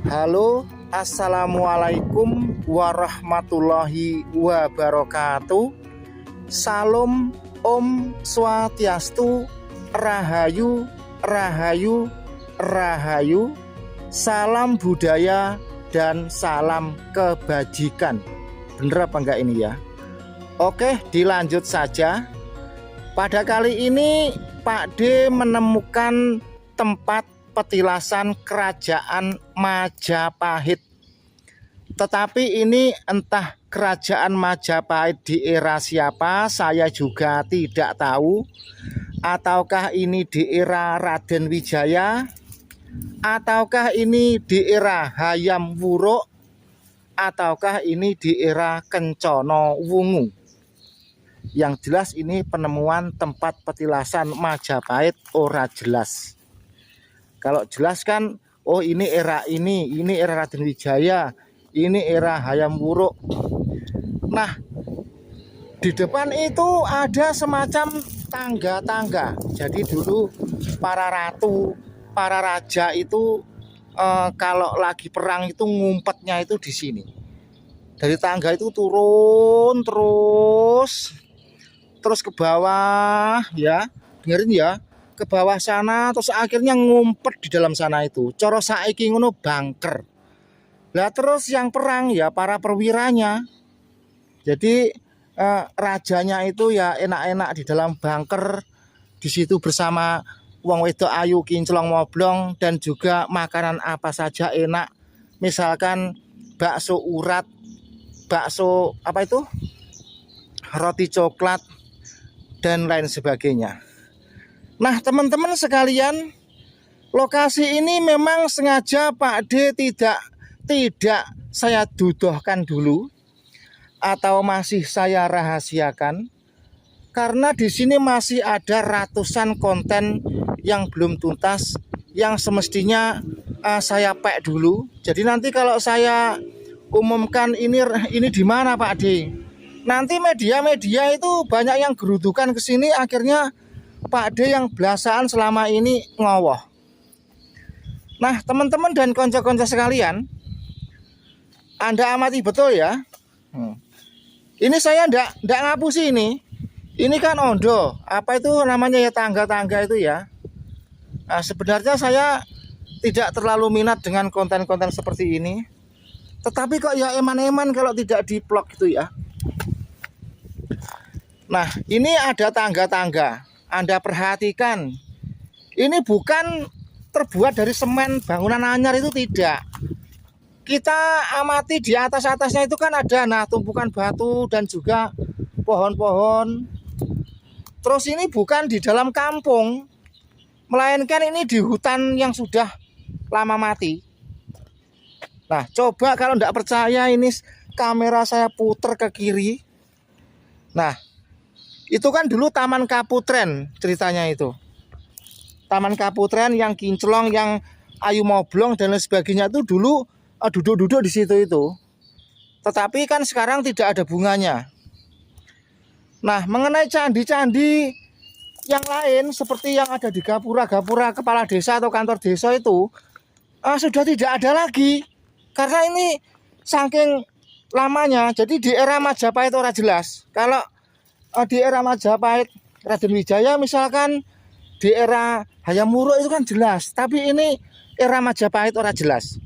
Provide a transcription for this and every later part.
Halo, assalamualaikum warahmatullahi wabarakatuh. Salam, Om Swastiastu, Rahayu, Rahayu, Rahayu. Salam budaya dan salam kebajikan. Bener apa enggak ini ya? Oke, dilanjut saja. Pada kali ini Pak D menemukan tempat petilasan kerajaan Majapahit. Tetapi ini entah kerajaan Majapahit di era siapa, saya juga tidak tahu. Ataukah ini di era Raden Wijaya, ataukah ini di era Hayam Wuruk, ataukah ini di era Kencana Wungu. Yang jelas ini penemuan tempat petilasan Majapahit ora jelas. Kalau jelas kan, oh ini era Raden Wijaya, ini era Hayam Wuruk. Nah, di depan itu ada semacam tangga-tangga. Jadi dulu para ratu, para raja itu kalau lagi perang itu ngumpetnya itu di sini. Dari tangga itu turun terus ke bawah ya, dengerin ya. Ke bawah sana terus akhirnya ngumpet di dalam sana itu. Coro saiki ngono bangker. Lah terus yang perang ya para perwiranya. Jadi rajanya itu ya enak-enak di dalam bangker di situ bersama wong wedok ayu kinclong moblong dan juga makanan apa saja enak. Misalkan bakso urat, bakso apa itu? Roti coklat dan lain sebagainya. Nah teman-teman sekalian, lokasi ini memang sengaja Pak D tidak saya duduhkan dulu atau masih saya rahasiakan karena di sini masih ada ratusan konten yang belum tuntas yang semestinya saya pack dulu. Jadi nanti kalau saya umumkan ini di mana Pak D, nanti media-media itu banyak yang gerudukan ke sini akhirnya Pak D yang belasaan selama ini ngowoh. Nah teman-teman dan konco-konco sekalian, Anda amati betul ya. Ini saya ndak ngapusi ini. Ini kan ondo. Apa itu namanya ya, tangga-tangga itu ya. Nah, sebenarnya saya tidak terlalu minat dengan konten-konten seperti ini. Tetapi kok ya eman-eman kalau tidak di-vlog gitu ya. Nah ini ada tangga-tangga. Anda perhatikan, ini bukan terbuat dari semen bangunan anyar, itu tidak. Kita amati di atas-atasnya itu kan ada tumpukan batu dan juga pohon-pohon. Terus ini bukan di dalam kampung, melainkan ini di hutan yang sudah lama mati. Nah coba kalau tidak percaya, ini kamera saya puter ke kiri. Nah itu kan dulu Taman Kaputren ceritanya itu. Taman Kaputren yang kinclong, yang ayu moblong dan lain sebagainya itu dulu duduk-duduk di situ itu. Tetapi kan sekarang tidak ada bunganya. Nah, mengenai candi-candi yang lain seperti yang ada di gapura-gapura kepala desa atau kantor desa itu sudah tidak ada lagi. Karena ini saking lamanya. Jadi di era Majapahit ora jelas. Kalau di era Majapahit Raden Wijaya misalkan, di era Hayam Wuruk itu kan jelas, tapi ini era Majapahit ora jelas.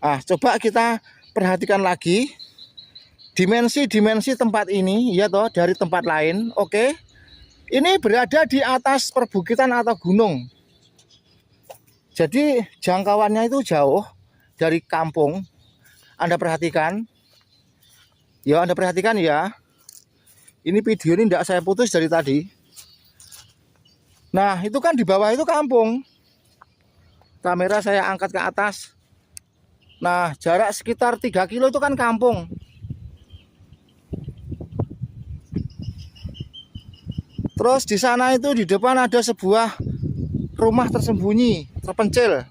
Coba kita perhatikan lagi dimensi tempat ini ya toh dari tempat lain. Oke. Ini berada di atas perbukitan atau gunung. Jadi jangkauannya itu jauh dari kampung. Anda perhatikan. Ya, Anda perhatikan ya. Ini video ini tidak saya putus dari tadi. Nah itu kan di bawah itu kampung. Kamera saya angkat ke atas. Nah jarak sekitar 3 kilo itu kan kampung. Terus di sana itu di depan ada sebuah rumah tersembunyi, terpencil.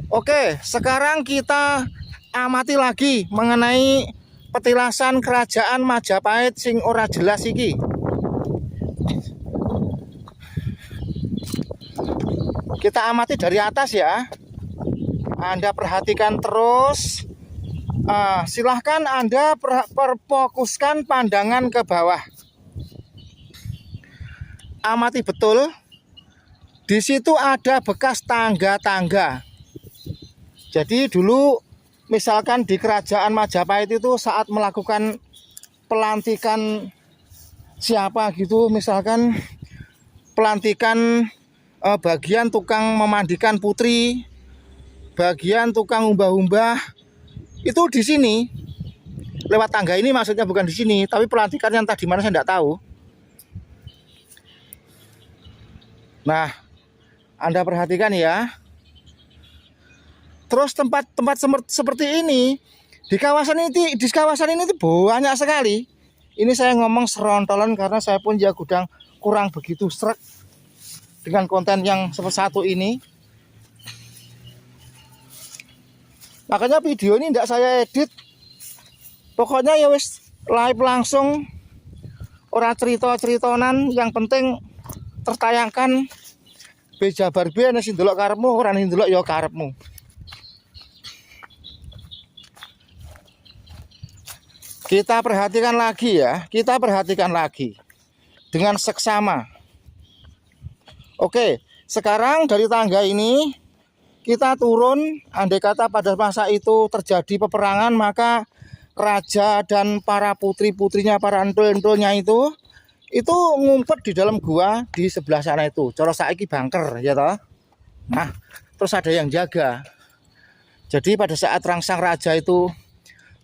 Oke, sekarang kita amati lagi mengenai petilasan kerajaan Majapahit sing ora jelas iki. Kita amati dari atas ya. Anda perhatikan terus. Silahkan Anda perfokuskan pandangan ke bawah. Amati betul. Di situ ada bekas tangga-tangga. Jadi dulu misalkan di kerajaan Majapahit itu saat melakukan pelantikan siapa gitu, misalkan pelantikan bagian tukang memandikan putri, bagian tukang umbah-umbah, itu di sini. Lewat tangga ini maksudnya, bukan di sini, tapi pelantikan yang tadi mana saya tidak tahu. Nah, Anda perhatikan ya. Terus tempat-tempat seperti ini di kawasan ini banyak sekali. Ini saya ngomong serontolan karena saya pun ya kurang begitu srek dengan konten yang seperti satu ini. Makanya video ini tidak saya edit. Pokoknya ya wis live langsung, ora cerita-ceritonan, yang penting tertayangkan. Bejabar be nek sing ndelok karepmu, ora nek ndelok ya karepmu. Kita perhatikan lagi ya, kita perhatikan lagi dengan seksama. Oke, sekarang dari tangga ini kita turun. Andai kata pada masa itu terjadi peperangan, maka raja dan para putri-putrinya, para entul-entulnya itu ngumpet di dalam gua di sebelah sana itu. Cara saiki bunker ya toh. Nah, terus ada yang jaga. Jadi pada saat rangsang raja itu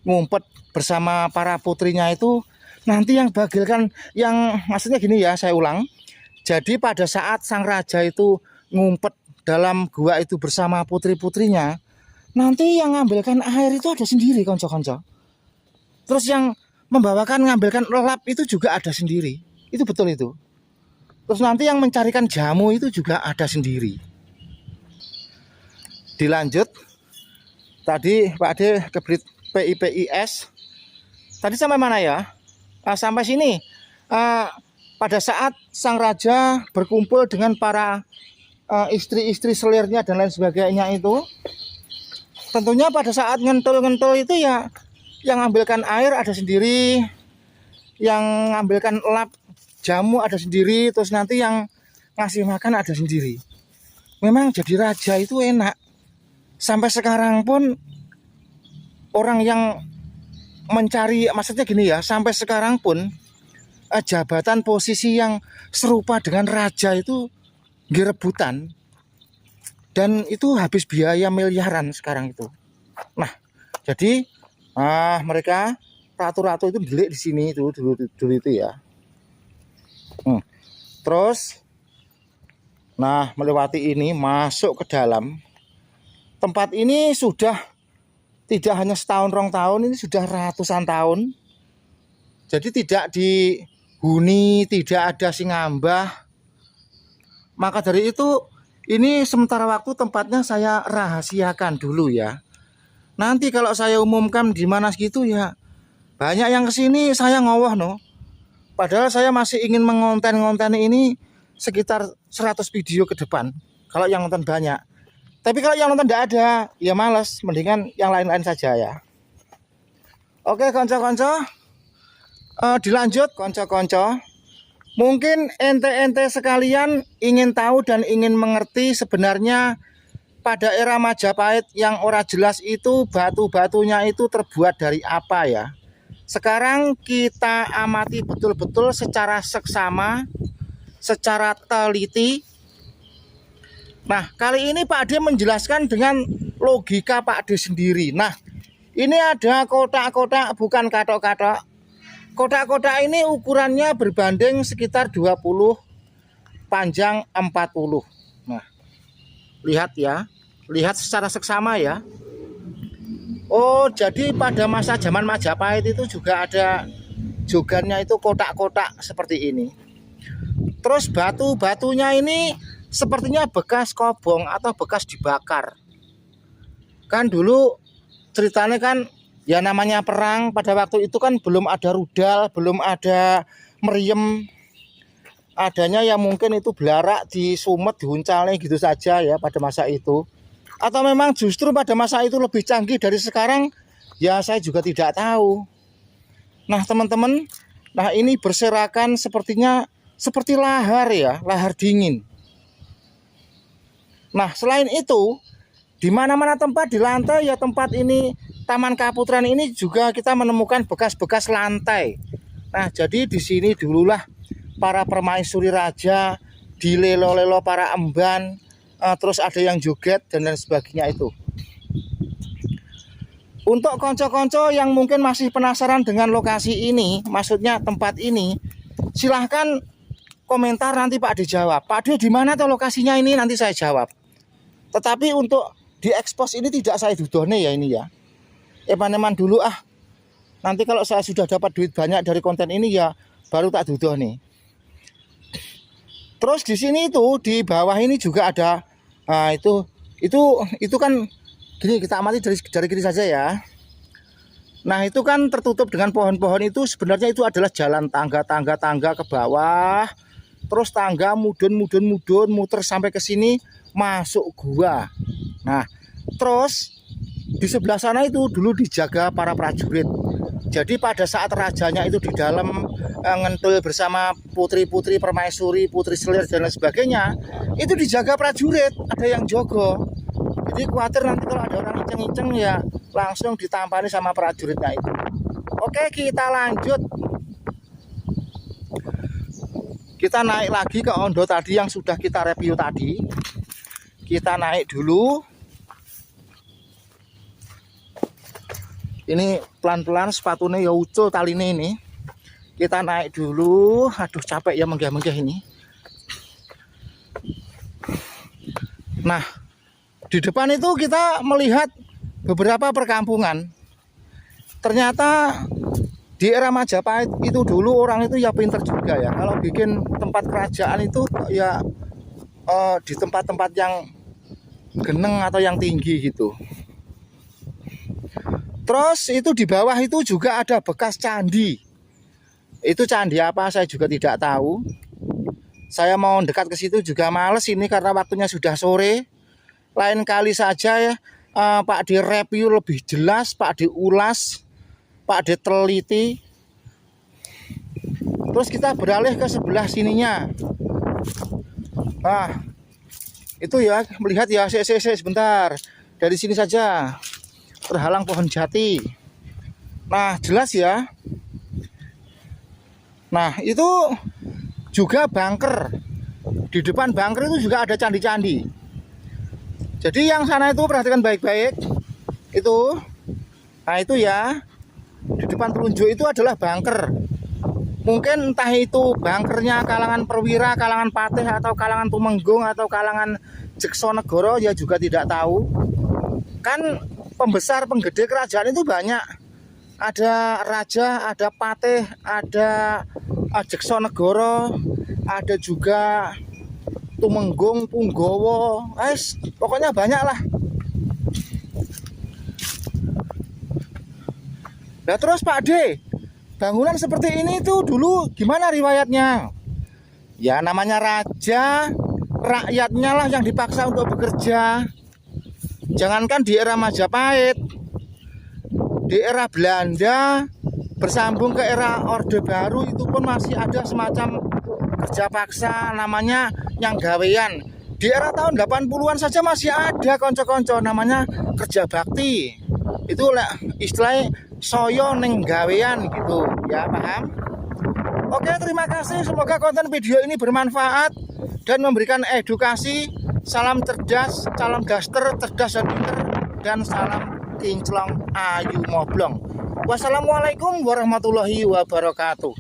ngumpet bersama para putrinya itu, nanti yang bagilkan, yang maksudnya gini ya, saya ulang. Jadi pada saat sang raja itu ngumpet dalam gua itu bersama putri-putrinya, nanti yang ngambilkan air itu ada sendiri, konco-konco. Terus yang ngambilkan lelap itu juga ada sendiri. Itu betul itu. Terus nanti yang mencarikan jamu itu juga ada sendiri. Dilanjut. Tadi Pak Ade ke PIPIS. Tadi sampai mana ya? Sampai sini. Pada saat sang raja berkumpul dengan para istri-istri selirnya dan lain sebagainya itu, tentunya pada saat ngentul-ngentul itu ya, yang ngambilkan air ada sendiri, yang ngambilkan lap jamu ada sendiri, terus nanti yang ngasih makan ada sendiri. Memang jadi raja itu enak. Sampai sekarang pun orang yang mencari, maksudnya gini ya, sampai sekarang pun jabatan posisi yang serupa dengan raja itu direbutan, dan itu habis biaya miliaran sekarang itu. Nah, jadi mereka ratu-ratu itu delik di sini itu dulu itu ya. Terus nah, melewati ini masuk ke dalam tempat ini sudah tidak hanya setahun, 2 tahun, ini sudah ratusan tahun. Jadi tidak dihuni, tidak ada sing ngambah. Maka dari itu ini sementara waktu tempatnya saya rahasiakan dulu ya. Nanti kalau saya umumkan di mana gitu ya, banyak yang kesini saya ngowoh no. Padahal saya masih ingin mengonten ini sekitar 100 video ke depan. Kalau yang nonton banyak. Tapi kalau yang nonton tidak ada, ya males. Mendingan yang lain-lain saja ya. Oke konco-konco. Dilanjut konco-konco. Mungkin ente-ente sekalian ingin tahu dan ingin mengerti sebenarnya pada era Majapahit yang ora jelas itu batu-batunya itu terbuat dari apa ya. Sekarang kita amati betul-betul secara seksama, secara teliti. Nah, kali ini Pak Ade menjelaskan dengan logika Pak Ade sendiri. Nah, ini ada kotak-kotak, bukan katok-katok. Kotak-kotak ini ukurannya berbanding sekitar 20, panjang 40. Nah, lihat ya. Lihat secara seksama ya. Oh, jadi pada masa zaman Majapahit itu juga ada jogannya itu kotak-kotak seperti ini. Terus batu-batunya ini sepertinya bekas kobong atau bekas dibakar. Kan dulu ceritanya kan ya namanya perang, pada waktu itu kan belum ada rudal, belum ada meriam. adanya yang mungkin itu belarak di Sumet diuncalnya gitu saja ya pada masa itu, atau memang justru pada masa itu lebih canggih dari sekarang, ya saya juga tidak tahu. Nah teman-teman, nah ini berserakan sepertinya seperti lahar ya, lahar dingin. Nah selain itu, di mana-mana tempat di lantai ya tempat ini Taman Kaputren ini juga kita menemukan bekas-bekas lantai. Nah jadi di sini dululah para permaisuri raja, dilelo-lelo para emban, terus ada yang joget dan lain sebagainya itu. Untuk konco-konco yang mungkin masih penasaran dengan lokasi ini, maksudnya tempat ini, silahkan komentar nanti Pak Ade jawab. Pak Ade di mana tuh lokasinya ini, nanti saya jawab. Tetapi untuk diekspos ini tidak saya dudohne ya ini ya. Eman-eman dulu nanti kalau saya sudah dapat duit banyak dari konten ini ya baru tak dudohne. Terus di sini itu di bawah ini juga ada itu kan gini, kita amati dari kiri saja ya. Nah itu kan tertutup dengan pohon-pohon itu, sebenarnya itu adalah jalan tangga ke bawah. Terus tangga mudun muter sampai ke sini masuk gua. Nah terus di sebelah sana itu dulu dijaga para prajurit. Jadi pada saat rajanya itu di dalam ngentul bersama putri-putri permaisuri, putri selir dan lain sebagainya, itu dijaga prajurit, ada yang jogo. Jadi khawatir nanti kalau ada orang inceng-inceng ya langsung ditampani sama prajuritnya itu. Oke, kita lanjut. Kita naik lagi ke ondo tadi yang sudah kita review tadi. Kita naik dulu. Ini pelan-pelan sepatunya ya ucul taline ini. Kita naik dulu. Aduh capek ya menggah-menggah ini. Nah, di depan itu kita melihat beberapa perkampungan. Ternyata di era Majapahit itu dulu orang itu ya pinter juga ya. Kalau bikin tempat kerajaan itu ya di tempat-tempat yang geneng atau yang tinggi gitu. Terus itu di bawah itu juga ada bekas candi. Itu candi apa saya juga tidak tahu. Saya mau dekat ke situ juga males ini karena waktunya sudah sore. Lain kali saja ya Pak Ade review lebih jelas, Pak Ade ulas, Pak Ade teliti. Terus kita beralih ke sebelah sininya. Nah, itu ya melihat ya sebentar. Dari sini saja. Terhalang pohon jati. Nah jelas ya. Nah itu juga bunker. Di depan bunker itu juga ada candi-candi. Jadi yang sana itu perhatikan baik-baik. Itu nah itu ya, di depan telunjuk itu adalah bunker. Mungkin entah itu bunkernya kalangan perwira, kalangan patih, atau kalangan tumenggung, atau kalangan Jeksonegoro, ya juga tidak tahu. Kan pembesar penggede kerajaan itu banyak. Ada raja, ada patih, ada Jeksonegoro, ada juga Tumenggung, Punggowo, pokoknya banyak lah. Nah terus Pak Ade, bangunan seperti ini tuh dulu gimana riwayatnya? Ya namanya raja, rakyatnya lah yang dipaksa untuk bekerja. Jangankan di era Majapahit, di era Belanda bersambung ke era Orde Baru itu pun masih ada semacam kerja paksa namanya yang gawean. Di era tahun 80-an saja masih ada konco-konco namanya kerja bakti. Itu istilahnya soyo neng gawean gitu ya, paham? Oke, terima kasih, semoga konten video ini bermanfaat dan memberikan edukasi. Salam cerdas, salam daster, cerdas dan pinter, dan salam kinclong ayu moblong. Wassalamualaikum warahmatullahi wabarakatuh.